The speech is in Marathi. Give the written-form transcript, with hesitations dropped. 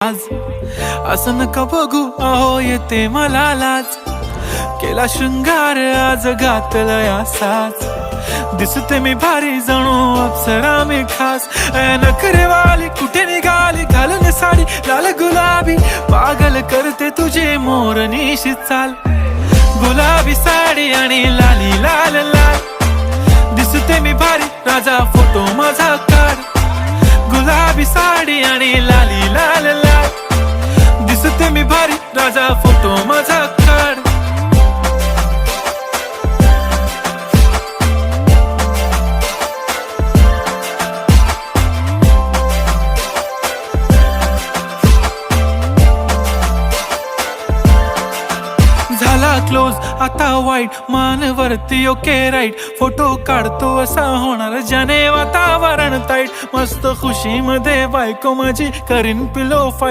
आज असं नका बघू अहो येते मला लाज केला शृंगार आज घातलंय असाच दिसते मी भारी जणू अप्सरा मी खास नखरेवाली कुठे निघाली घालून साडी लाल गुलाबी पागल करते तुझे मोरनीशी चाल गुलाबी साडी आणि लाली लाल लाल दिसते मी भारी राजा फोटो माझा काढ गुलाबी साडी आणि लाली लाल लाल दिसते मी भारी राजा फोटो माझा काढ झाला क्लोज आता वाईट मानवरती ओके राईट फोटो काढतो असा होणार ज्याने वातावरण ताईट मस्त खुशी मध्ये बायको माझी करीन पिलो फाईट